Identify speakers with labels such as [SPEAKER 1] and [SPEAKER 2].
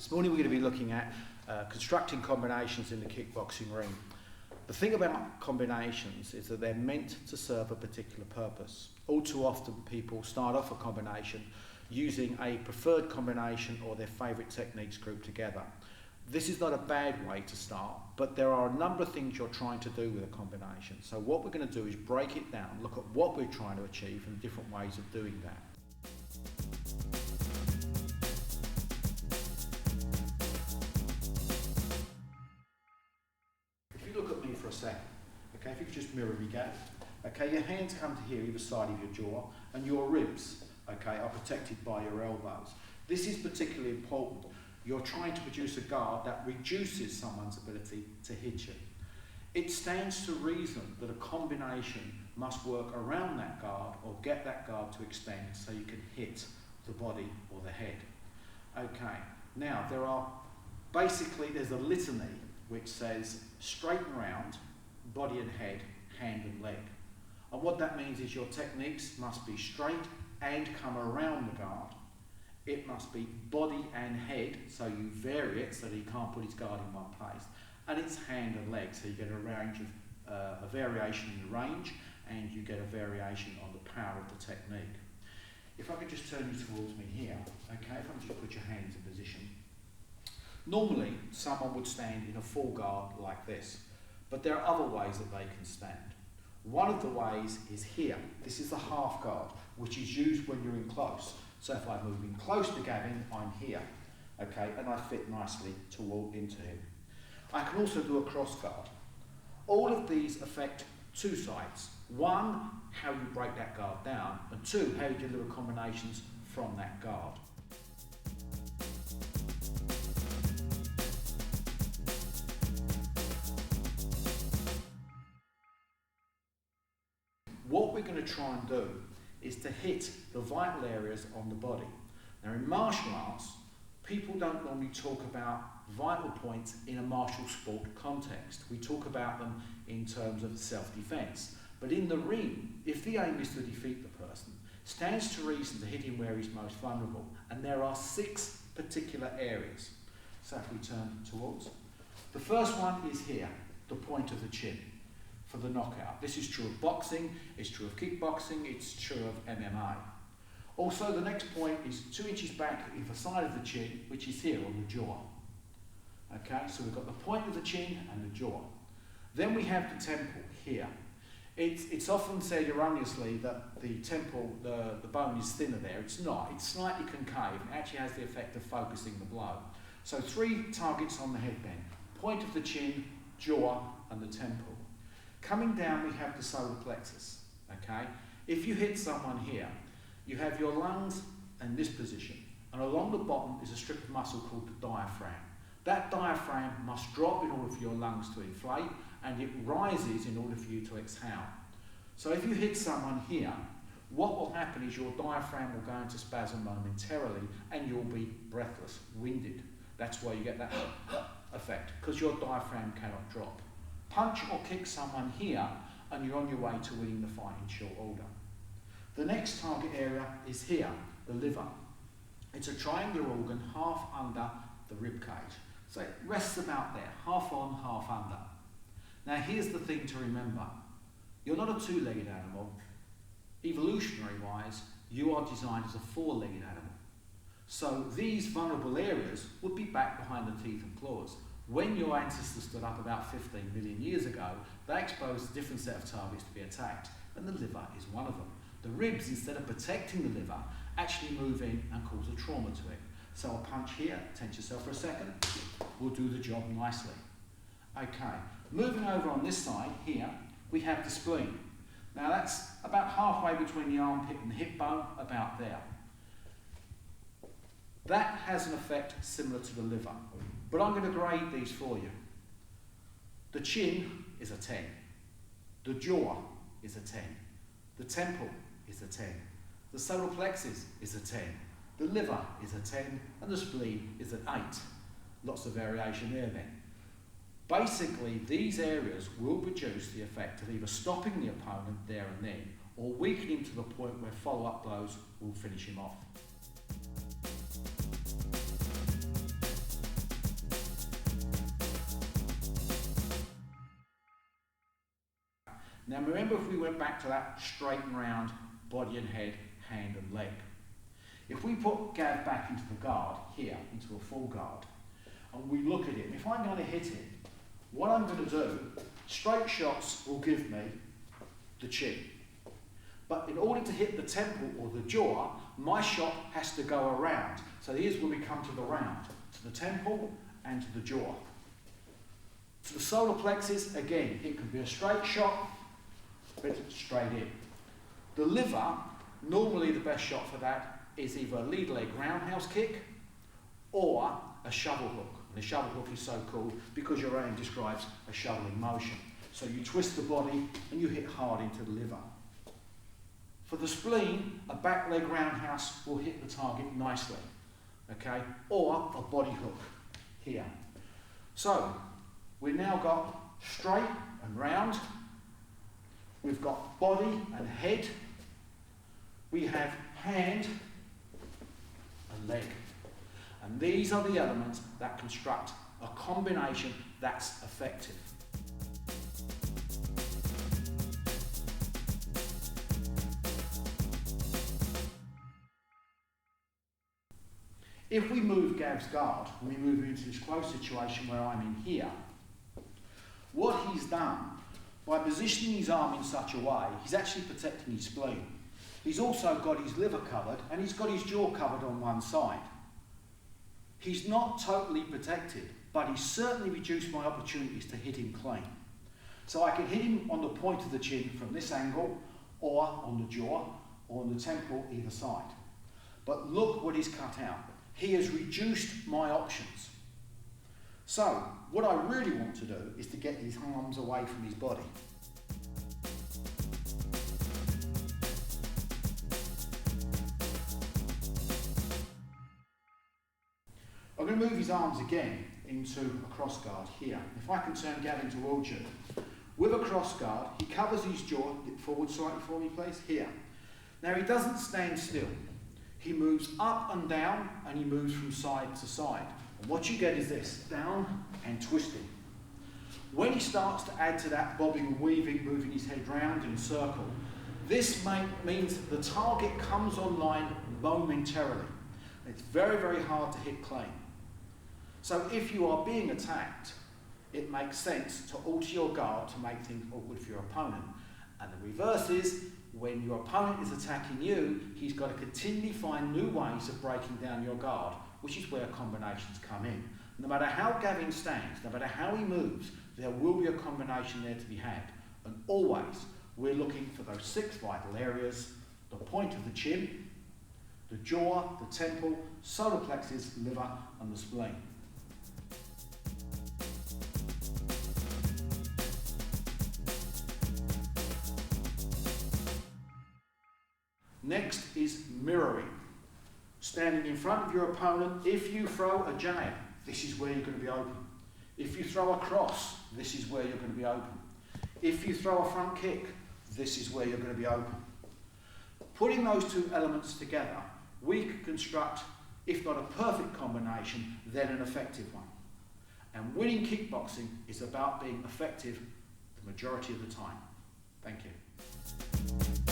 [SPEAKER 1] This morning we're going to be looking at constructing combinations in the kickboxing ring. The thing about combinations is that they're meant to serve a particular purpose. All too often people start off a combination using a preferred combination or their favourite techniques grouped together. This is not a bad way to start, but there are a number of things you're trying to do with a combination. So what we're going to do is break it down, look at what we're trying to achieve and different ways of doing that. For a second, okay, if you could just mirror me, Gav. Okay, your hands come to here, either side of your jaw, and your ribs, okay, are protected by your elbows. This is particularly important. You're trying to produce a guard that reduces someone's ability to hit you. It stands to reason that a combination must work around that guard or get that guard to extend so you can hit the body or the head. Okay, now there's a litany which says straighten round, body and head, hand and leg. And what that means is your techniques must be straight and come around the guard. It must be body and head, so you vary it so that he can't put his guard in one place. And it's hand and leg, so you get a range of a variation in the range, and you get a variation on the power of the technique. If I could just turn you towards me here, okay, if I could just put your hands in position. Normally, someone would stand in a full guard like this, but there are other ways that they can stand. One of the ways is here. This is the half guard, which is used when you're in close. So if I move in close to Gavin, I'm here, okay, and I fit nicely to walk into him. I can also do a cross guard. All of these affect two sides. One, how you break that guard down, and two, how you deliver combinations from that guard. What we're going to try and do is to hit the vital areas on the body. Now in martial arts, people don't normally talk about vital points in a martial sport context. We talk about them in terms of self-defense. But in the ring, if the aim is to defeat the person, stands to reason to hit him where he's most vulnerable. And there are 6 particular areas. So if we turn towards. The first one is here, the point of the chin. For the knockout. This is true of boxing, it's true of kickboxing, it's true of MMA. Also, the next point is 2 inches back either side of the chin, which is here on the jaw. Okay, so we've got the point of the chin and the jaw. Then we have the temple here. It's often said erroneously that the temple, the bone is thinner there. It's not. It's slightly concave and actually has the effect of focusing the blow. So 3 targets on the headband. Point of the chin, jaw, and the temple. Coming down, we have the solar plexus, okay? If you hit someone here, you have your lungs in this position, and along the bottom is a strip of muscle called the diaphragm. That diaphragm must drop in order for your lungs to inflate, and it rises in order for you to exhale. So if you hit someone here, what will happen is your diaphragm will go into spasm momentarily, and you'll be breathless, winded. That's why you get that effect, because your diaphragm cannot drop. Punch or kick someone here and you're on your way to winning the fight in short order. The next target area is here, the liver. It's a triangular organ half under the rib cage. So it rests about there, half on, half under. Now here's the thing to remember. You're not a 2-legged animal. Evolutionary wise, you are designed as a 4-legged animal. So these vulnerable areas would be back behind the teeth and claws. When your ancestors stood up about 15 million years ago, they exposed a different set of targets to be attacked, and the liver is one of them. The ribs, instead of protecting the liver, actually move in and cause a trauma to it. So a punch here, tense yourself for a second, will do the job nicely. Okay, moving over on this side here, we have the spleen. Now that's about halfway between the armpit and the hip bone, about there. That has an effect similar to the liver. But I'm going to grade these for you. The chin is a 10. The jaw is a 10. The temple is a 10. The solar plexus is a 10. The liver is a 10. And the spleen is an 8. Lots of variation there then. Basically, these areas will produce the effect of either stopping the opponent there and then, or weakening to the point where follow-up blows will finish him off. Now remember, if we went back to that straight and round body and head, hand and leg. If we put Gav back into the guard, here, into a full guard, and we look at him, if I'm going to hit him, what I'm going to do, straight shots will give me the chin. But in order to hit the temple or the jaw, my shot has to go around. So here's where we come to the round, to the temple and to the jaw. To the solar plexus, again, it can be a straight shot, but it's straight in. The liver, normally the best shot for that is either a lead leg roundhouse kick or a shovel hook. And the shovel hook is so called because your aim describes a shoveling motion. So you twist the body and you hit hard into the liver. For the spleen, a back leg roundhouse will hit the target nicely, okay? Or a body hook here. So we've now got straight and round. We've got body and head. We have hand and leg. And these are the elements that construct a combination that's effective. If we move Gav's guard, and we move into this close situation where I'm in here, what he's done, by positioning his arm in such a way, he's actually protecting his spleen. He's also got his liver covered, and he's got his jaw covered on one side. He's not totally protected, but he's certainly reduced my opportunities to hit him clean. So I can hit him on the point of the chin from this angle, or on the jaw, or on the temple either side. But look what he's cut out. He has reduced my options. So, what I really want to do is to get his arms away from his body. I'm going to move his arms again into a cross guard here. If I can turn Gav into Jutsu. With a cross guard, he covers his jaw, forward slightly for me please, here. Now he doesn't stand still. He moves up and down, and he moves from side to side. And what you get is this, down and twisting. When he starts to add to that bobbing and weaving, moving his head round in a circle, this means the target comes online momentarily. It's very, very hard to hit clean. So if you are being attacked, it makes sense to alter your guard to make things awkward for your opponent. And the reverse is, when your opponent is attacking you, he's got to continually find new ways of breaking down your guard, which is where combinations come in. No matter how Gavin stands, no matter how he moves, there will be a combination there to be had. And always, we're looking for those 6 vital areas: the point of the chin, the jaw, the temple, solar plexus, liver, and the spleen. Next is mirroring. Standing in front of your opponent, if you throw a jab, this is where you're going to be open. If you throw a cross, this is where you're going to be open. If you throw a front kick, this is where you're going to be open. Putting those 2 elements together, we can construct, if not a perfect combination, then an effective one. And winning kickboxing is about being effective the majority of the time. Thank you.